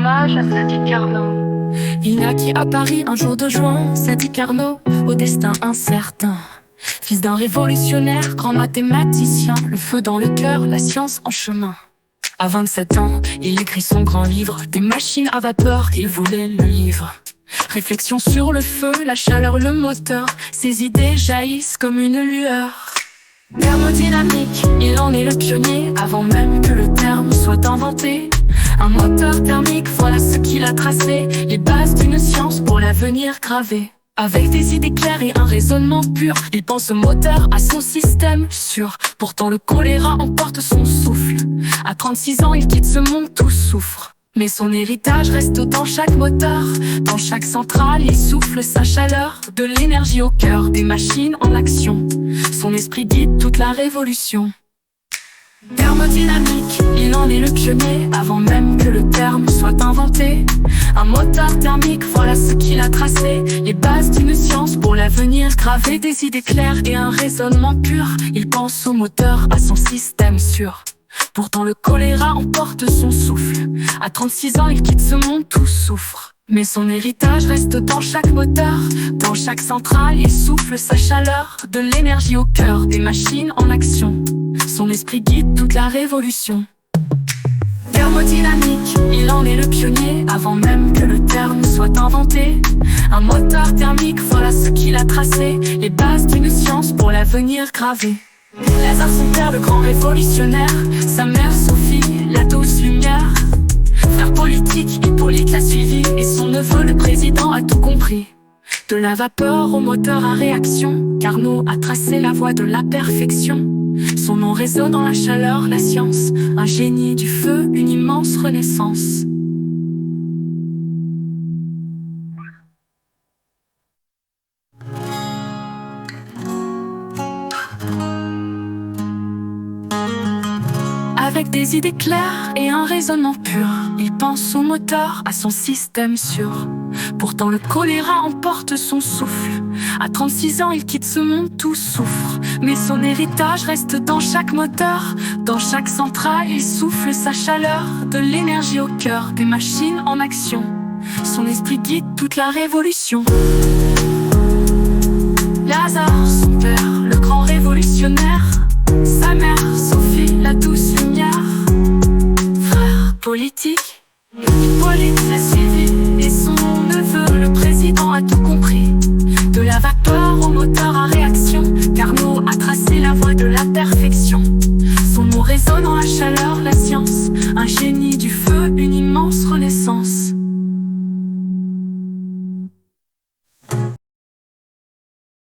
hommage à Sadi Carnot. Il naquit à Paris un jour de juin, Sadi Carnot, au destin incertain. Fils d'un révolutionnaire, grand mathématicien, le feu dans le cœur, la science en chemin. À 27 ans, il écrit son grand livre, des machines à vapeur, il voulait le livre. Réflexion sur le feu, la chaleur, le moteur, ses idées jaillissent comme une lueur. Thermodynamique, il en est le pionnier, avant même que le terme soit inventé. Un moteur thermique, voilà ce qu'il a tracé, les bases d'une science pour l'avenir gravée. Avec des idées claires et un raisonnement pur, il pense au moteur, à son système sûr. Pourtant le choléra emporte son souffle. À 36 ans, il quitte ce monde, tout souffre. Mais son héritage reste dans chaque moteur. Dans chaque centrale, il souffle sa chaleur. De l'énergie au cœur, des machines en action. Son esprit guide toute la révolution. Thermodynamique, il en est le pionnier, avant même que le terme soit inventé. Un moteur thermique, voilà ce qu'il a tracé, les bases d'une science pour l'avenir gravé. Des idées claires et un raisonnement pur, il pense au moteur, à son système sûr. Pourtant le choléra emporte son souffle. À 36 ans, il quitte ce monde, tout souffre. Mais son héritage reste dans chaque moteur. Dans chaque centrale, il souffle sa chaleur. De l'énergie au cœur, des machines en action. Son esprit guide toute la révolution. Thermodynamique, il en est le pionnier, avant même que le terme soit inventé. Un moteur thermique, voilà ce qu'il a tracé, les bases d'une science pour l'avenir gravé. Lazare son père, le grand révolutionnaire, sa mère Sophie, la douce lumière. Frère politique, Hippolyte l'a suivi, et son neveu le président a tout compris. De la vapeur au moteur à réaction, Carnot a tracé la voie de la perfection. Son nom résonne dans la chaleur, la science, un génie du feu, une immense renaissance. Avec des idées claires et un raisonnement pur, il pense au moteur, à son système sûr. Pourtant le choléra emporte son souffle. À 36 ans, il quitte ce monde, tout souffre. Mais son héritage reste dans chaque moteur. Dans chaque centrale, il souffle sa chaleur. De l'énergie au cœur, des machines en action. Son esprit guide toute la révolution. Lazare, son père, le grand révolutionnaire. Sa mère, Sophie, la douce lumière. Frère politique, Hippolyte l'a suivi, et son neveu, le président, a tout compris. De la vapeur au moteur à réaction, Carnot a tracé la voie de la perfection. Son mot résonne dans la chaleur, la science, un génie